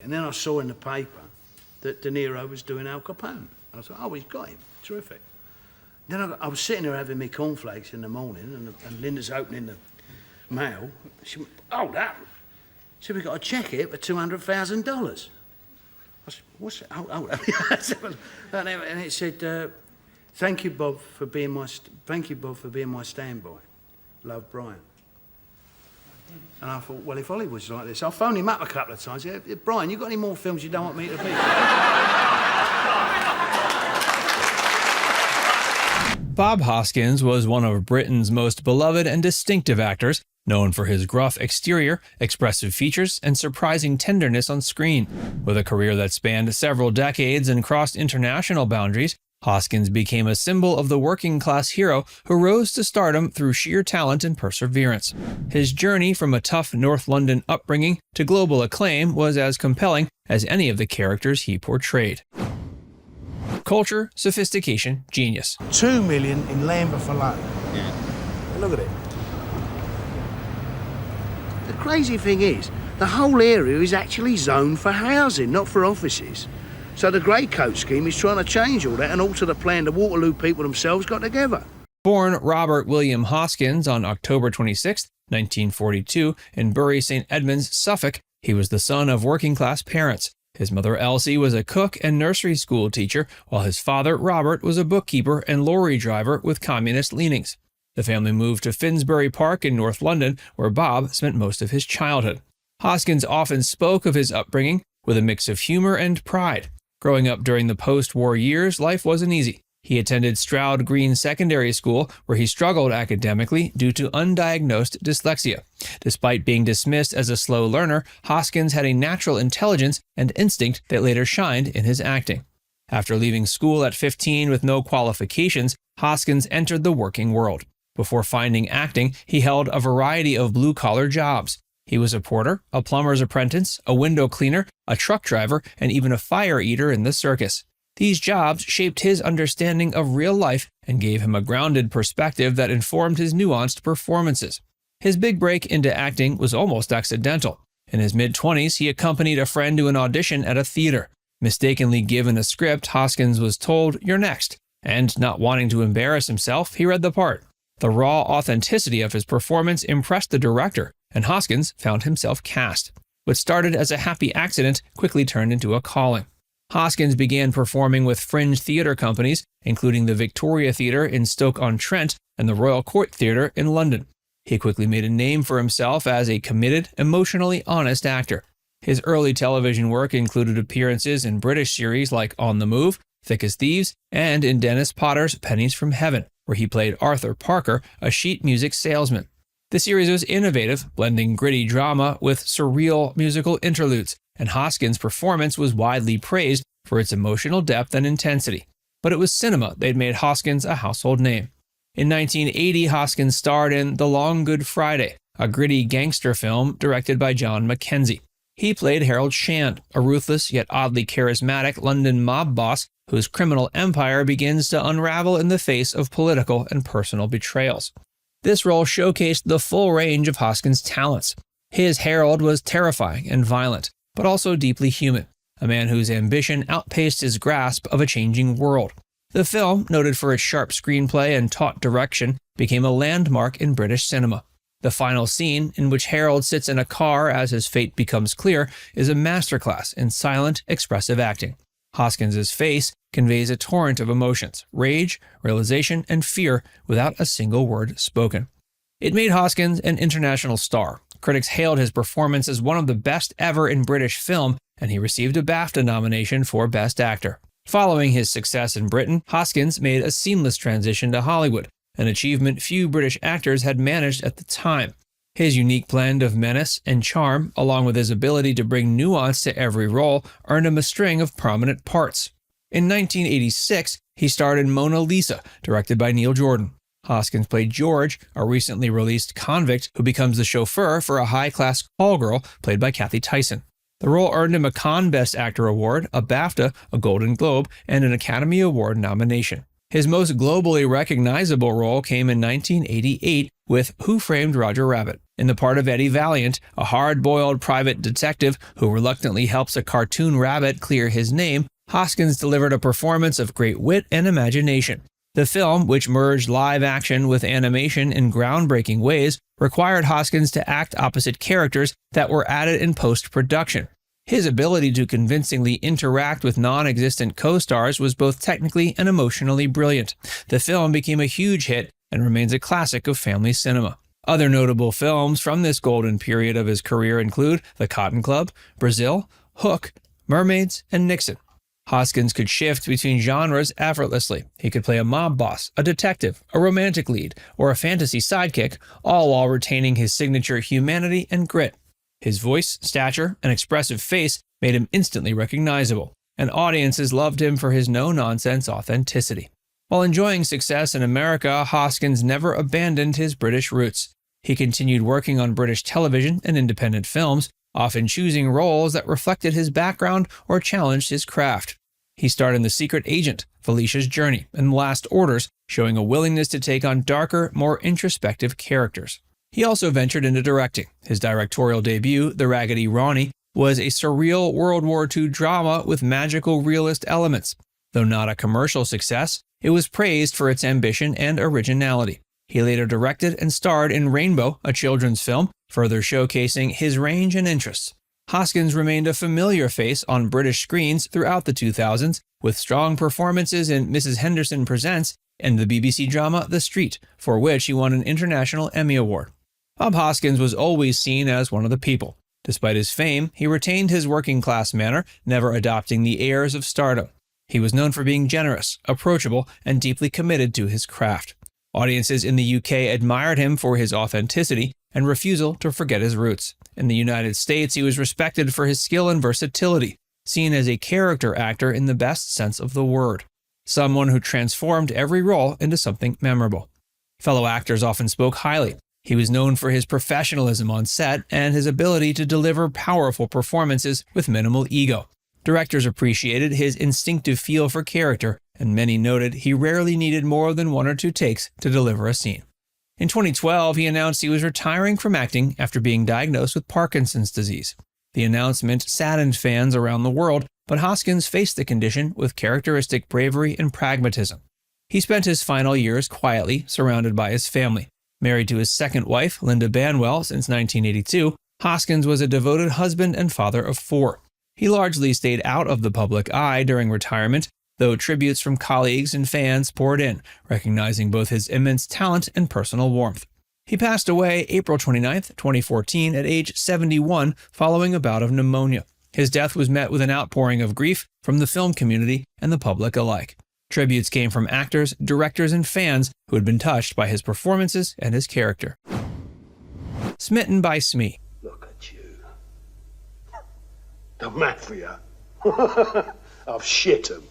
And then I saw in the paper that De Niro was doing Al Capone. I thought, oh, he's got him. Terrific. Then I was sitting there having my cornflakes in the morning, and Linda's opening the mail. She went, oh, that. She said, we've got a cheque here for $200,000. I said, what's it? And it said, thank you, Bob, for being my standby. Love, Brian. And I thought, well, if Hollywood's like this, I'll phone him up a couple of times. Yeah, Brian, you got any more films you don't want me to be? Bob Hoskins was one of Britain's most beloved and distinctive actors, known for his gruff exterior, expressive features, and surprising tenderness on screen. With a career that spanned several decades and crossed international boundaries, Hoskins became a symbol of the working-class hero who rose to stardom through sheer talent and perseverance. His journey from a tough North London upbringing to global acclaim was as compelling as any of the characters he portrayed. Culture, sophistication, genius. 2 million in Lambeth alone. Yeah. Look at it. The crazy thing is, the whole area is actually zoned for housing, not for offices. So the grey coat scheme is trying to change all that and alter the plan the Waterloo people themselves got together. Born Robert William Hoskins on October 26, 1942, in Bury St Edmunds, Suffolk, he was the son of working-class parents. His mother Elsie was a cook and nursery school teacher, while his father Robert was a bookkeeper and lorry driver with communist leanings. The family moved to Finsbury Park in North London, where Bob spent most of his childhood. Hoskins often spoke of his upbringing with a mix of humor and pride. Growing up during the post-war years, life wasn't easy. He attended Stroud Green Secondary School, where he struggled academically due to undiagnosed dyslexia. Despite being dismissed as a slow learner, Hoskins had a natural intelligence and instinct that later shined in his acting. After leaving school at 15 with no qualifications, Hoskins entered the working world. Before finding acting, he held a variety of blue-collar jobs. He was a porter, a plumber's apprentice, a window cleaner, a truck driver, and even a fire eater in the circus. These jobs shaped his understanding of real life and gave him a grounded perspective that informed his nuanced performances. His big break into acting was almost accidental. In his mid-20s, he accompanied a friend to an audition at a theater. Mistakenly given a script, Hoskins was told, "You're next," and not wanting to embarrass himself, he read the part. The raw authenticity of his performance impressed the director, and Hoskins found himself cast. What started as a happy accident quickly turned into a calling. Hoskins began performing with fringe theatre companies, including the Victoria Theatre in Stoke-on-Trent and the Royal Court Theatre in London. He quickly made a name for himself as a committed, emotionally honest actor. His early television work included appearances in British series like On the Move, Thick as Thieves, and in Dennis Potter's Pennies from Heaven, where he played Arthur Parker, a sheet music salesman. The series was innovative, blending gritty drama with surreal musical interludes, and Hoskins' performance was widely praised for its emotional depth and intensity. But it was cinema that made Hoskins a household name. In 1980, Hoskins starred in The Long Good Friday, a gritty gangster film directed by John Mackenzie. He played Harold Shand, a ruthless yet oddly charismatic London mob boss whose criminal empire begins to unravel in the face of political and personal betrayals. This role showcased the full range of Hoskins' talents. His Harold was terrifying and violent, but also deeply human, a man whose ambition outpaced his grasp of a changing world. The film, noted for its sharp screenplay and taut direction, became a landmark in British cinema. The final scene, in which Harold sits in a car as his fate becomes clear, is a masterclass in silent, expressive acting. Hoskins' face conveys a torrent of emotions, rage, realization, and fear without a single word spoken. It made Hoskins an international star. Critics hailed his performance as one of the best ever in British film, and he received a BAFTA nomination for Best Actor. Following his success in Britain, Hoskins made a seamless transition to Hollywood, an achievement few British actors had managed at the time. His unique blend of menace and charm, along with his ability to bring nuance to every role, earned him a string of prominent parts. In 1986, he starred in Mona Lisa, directed by Neil Jordan. Hoskins played George, a recently released convict who becomes the chauffeur for a high-class call girl played by Kathy Tyson. The role earned him a Cannes Best Actor award, a BAFTA, a Golden Globe, and an Academy Award nomination. His most globally recognizable role came in 1988 with Who Framed Roger Rabbit, in the part of Eddie Valiant, a hard-boiled private detective who reluctantly helps a cartoon rabbit clear his name. Hoskins delivered a performance of great wit and imagination. The film, which merged live action with animation in groundbreaking ways, required Hoskins to act opposite characters that were added in post-production. His ability to convincingly interact with non-existent co-stars was both technically and emotionally brilliant. The film became a huge hit and remains a classic of family cinema. Other notable films from this golden period of his career include The Cotton Club, Brazil, Hook, Mermaids, and Nixon. Hoskins could shift between genres effortlessly. He could play a mob boss, a detective, a romantic lead, or a fantasy sidekick, all while retaining his signature humanity and grit. His voice, stature, and expressive face made him instantly recognizable, and audiences loved him for his no-nonsense authenticity. While enjoying success in America, Hoskins never abandoned his British roots. He continued working on British television and independent films, often choosing roles that reflected his background or challenged his craft. He starred in The Secret Agent, Felicia's Journey, and Last Orders, showing a willingness to take on darker, more introspective characters. He also ventured into directing. His directorial debut, The Raggedy Ronnie, was a surreal World War II drama with magical realist elements. Though not a commercial success, it was praised for its ambition and originality. He later directed and starred in Rainbow, a children's film, further showcasing his range and interests. Hoskins remained a familiar face on British screens throughout the 2000s, with strong performances in Mrs. Henderson Presents and the BBC drama The Street, for which he won an International Emmy Award. Bob Hoskins was always seen as one of the people. Despite his fame, he retained his working-class manner, never adopting the airs of stardom. He was known for being generous, approachable, and deeply committed to his craft. Audiences in the UK admired him for his authenticity and refusal to forget his roots. In the United States, he was respected for his skill and versatility, seen as a character actor in the best sense of the word, someone who transformed every role into something memorable. Fellow actors often spoke highly. He was known for his professionalism on set and his ability to deliver powerful performances with minimal ego. Directors appreciated his instinctive feel for character, and many noted he rarely needed more than 1 or 2 takes to deliver a scene. In 2012, he announced he was retiring from acting after being diagnosed with Parkinson's disease. The announcement saddened fans around the world, but Hoskins faced the condition with characteristic bravery and pragmatism. He spent his final years quietly, surrounded by his family. Married to his second wife, Linda Banwell, since 1982, Hoskins was a devoted husband and father of 4. He largely stayed out of the public eye during retirement, though tributes from colleagues and fans poured in, recognizing both his immense talent and personal warmth. He passed away April 29, 2014, at age 71 following a bout of pneumonia. His death was met with an outpouring of grief from the film community and the public alike. Tributes came from actors, directors, and fans who had been touched by his performances and his character. Smitten by Smee. Look at you. The mafia. I've shit 'em.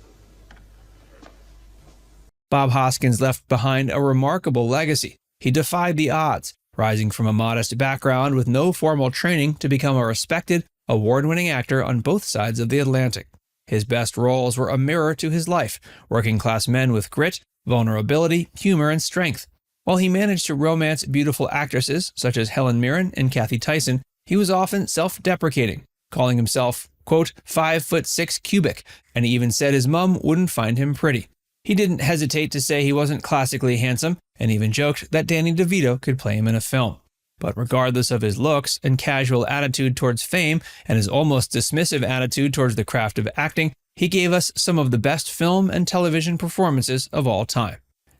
Bob Hoskins left behind a remarkable legacy. He defied the odds, rising from a modest background with no formal training to become a respected, award-winning actor on both sides of the Atlantic. His best roles were a mirror to his life, working-class men with grit, vulnerability, humor, and strength. While he managed to romance beautiful actresses such as Helen Mirren and Kathy Tyson, he was often self-deprecating, calling himself, quote, 5'6" cubic, and he even said his mom wouldn't find him pretty. He didn't hesitate to say he wasn't classically handsome, and even joked that Danny DeVito could play him in a film. But regardless of his looks and casual attitude towards fame and his almost dismissive attitude towards the craft of acting, he gave us some of the best film and television performances of all time.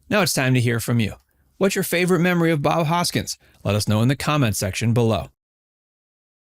Now it's time to hear from you. What's your favorite memory of Bob Hoskins? Let us know in the comments section below.